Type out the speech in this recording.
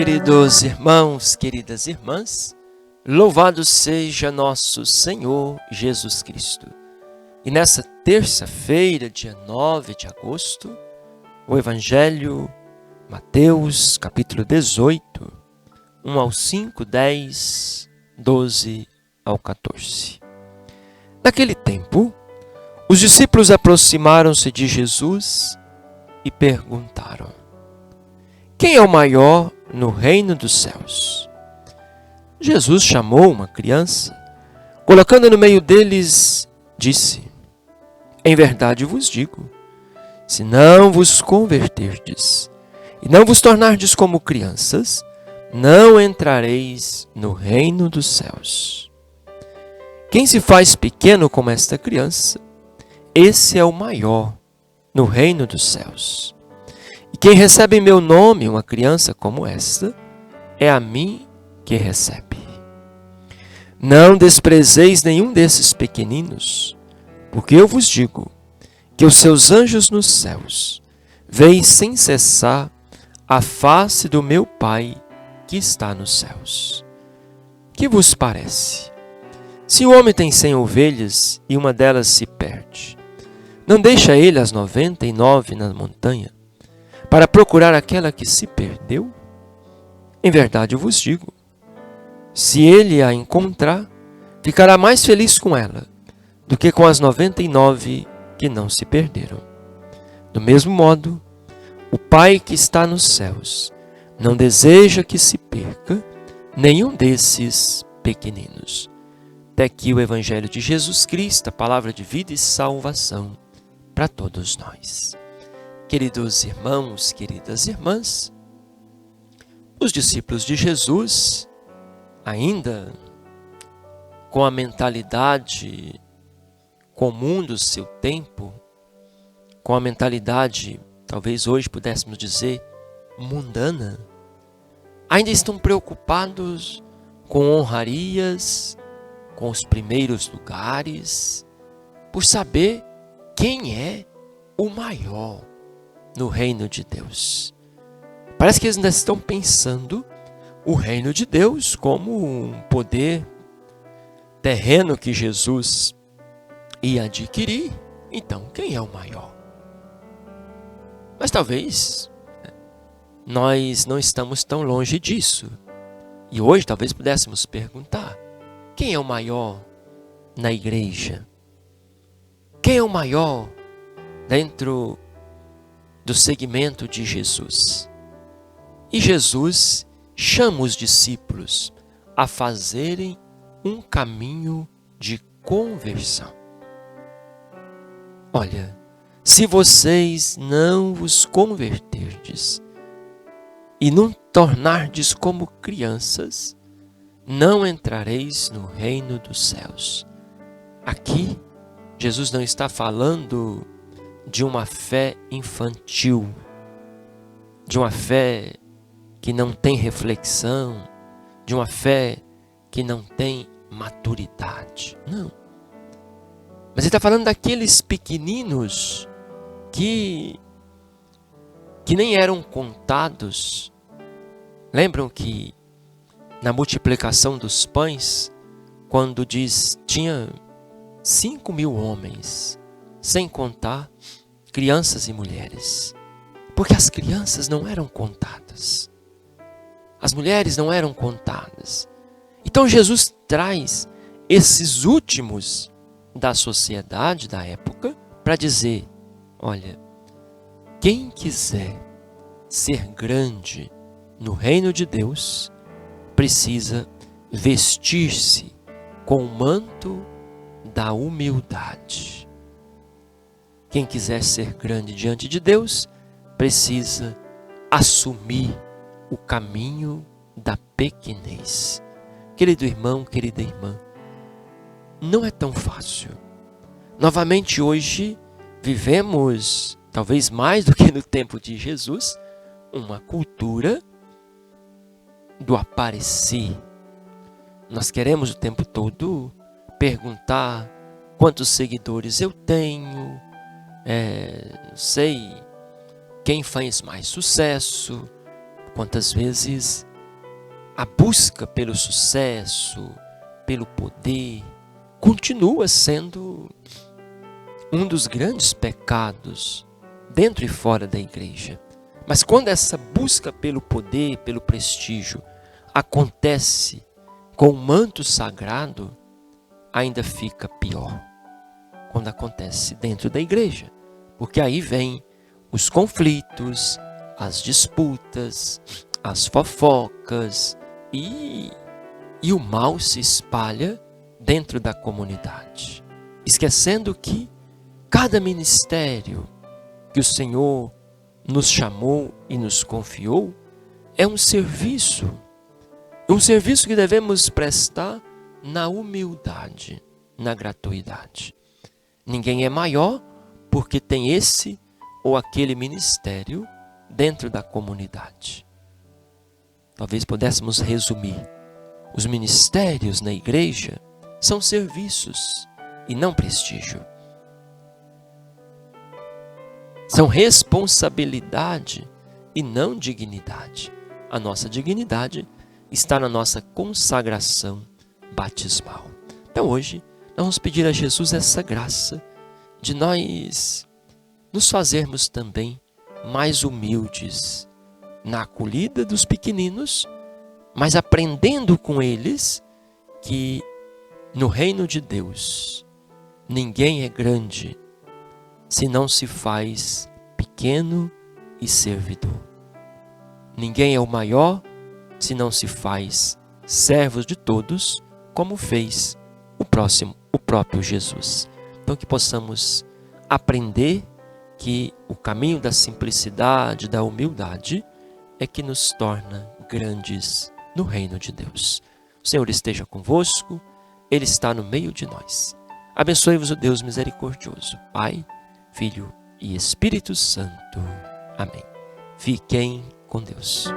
Queridos irmãos, queridas irmãs, louvado seja nosso Senhor Jesus Cristo. E nessa terça-feira, dia 9 de agosto, o Evangelho, Mateus, capítulo 18, 1 ao 5, 10, 12 ao 14. Naquele tempo, os discípulos aproximaram-se de Jesus e perguntaram: quem é o maior no reino dos céus? Jesus chamou uma criança, colocando no meio deles, disse: em verdade vos digo, se não vos converterdes e não vos tornardes como crianças, não entrareis no reino dos céus. Quem se faz pequeno como esta criança, esse é o maior no reino dos céus. E quem recebe em meu nome uma criança como esta, é a mim que recebe. Não desprezeis nenhum desses pequeninos, porque eu vos digo que os seus anjos nos céus veem sem cessar a face do meu Pai que está nos céus. Que vos parece? Se o homem tem 100 ovelhas e uma delas se perde, não deixa ele as 99 na montanha para procurar aquela que se perdeu? Em verdade eu vos digo, se ele a encontrar, ficará mais feliz com ela do que com as 99 que não se perderam. Do mesmo modo, o Pai que está nos céus não deseja que se perca nenhum desses pequeninos. Até aqui o Evangelho de Jesus Cristo, a palavra de vida e salvação para todos nós. Queridos irmãos, queridas irmãs, os discípulos de Jesus, ainda com a mentalidade comum do seu tempo, com a mentalidade, talvez hoje pudéssemos dizer, mundana, ainda estão preocupados com honrarias, com os primeiros lugares, por saber quem é o maior no reino de Deus. Parece que eles ainda estão pensando o reino de Deus como um poder terreno que Jesus ia adquirir. Então, quem é o maior? Mas talvez nós não estamos tão longe disso. E hoje talvez pudéssemos perguntar: quem é o maior na igreja? Quem é o maior dentro do segmento de Jesus? E Jesus chama os discípulos a fazerem um caminho de conversão. Olha, se vocês não vos converterdes e não tornardes como crianças, não entrareis no reino dos céus. Aqui, Jesus não está falando de uma fé infantil, de uma fé que não tem reflexão, de uma fé que não tem maturidade. Não. Mas ele está falando daqueles pequeninos que nem eram contados. Lembram que na multiplicação dos pães, quando diz tinha 5.000 homens, sem contar crianças e mulheres. Porque as crianças não eram contadas. As mulheres não eram contadas. Então Jesus traz esses últimos da sociedade da época para dizer: olha, quem quiser ser grande no reino de Deus, precisa vestir-se com o manto da humildade. Quem quiser ser grande diante de Deus, precisa assumir o caminho da pequenez. Querido irmão, querida irmã, não é tão fácil. Novamente hoje vivemos, talvez mais do que no tempo de Jesus, uma cultura do aparecer. Nós queremos o tempo todo perguntar quantos seguidores eu tenho, não sei quem faz mais sucesso, quantas vezes a busca pelo sucesso, pelo poder, continua sendo um dos grandes pecados dentro e fora da igreja. Mas quando essa busca pelo poder, pelo prestígio, acontece com o manto sagrado, ainda fica pior. Quando acontece dentro da igreja. Porque aí vem os conflitos, as disputas, as fofocas e o mal se espalha dentro da comunidade. Esquecendo que cada ministério que o Senhor nos chamou e nos confiou é um serviço que devemos prestar na humildade, na gratuidade. Ninguém é maior porque tem esse ou aquele ministério dentro da comunidade. Talvez pudéssemos resumir: os ministérios na igreja são serviços e não prestígio. São responsabilidade e não dignidade. A nossa dignidade está na nossa consagração batismal. Então hoje nós vamos pedir a Jesus essa graça de nós nos fazermos também mais humildes na acolhida dos pequeninos, mas aprendendo com eles que no reino de Deus ninguém é grande se não se faz pequeno e servidor. Ninguém é o maior se não se faz servos de todos, como fez o próprio Jesus. Então que possamos aprender que o caminho da simplicidade, da humildade, é que nos torna grandes no reino de Deus. O Senhor esteja convosco, Ele está no meio de nós. Abençoe-vos o Deus misericordioso, Pai, Filho e Espírito Santo. Amém. Fiquem com Deus.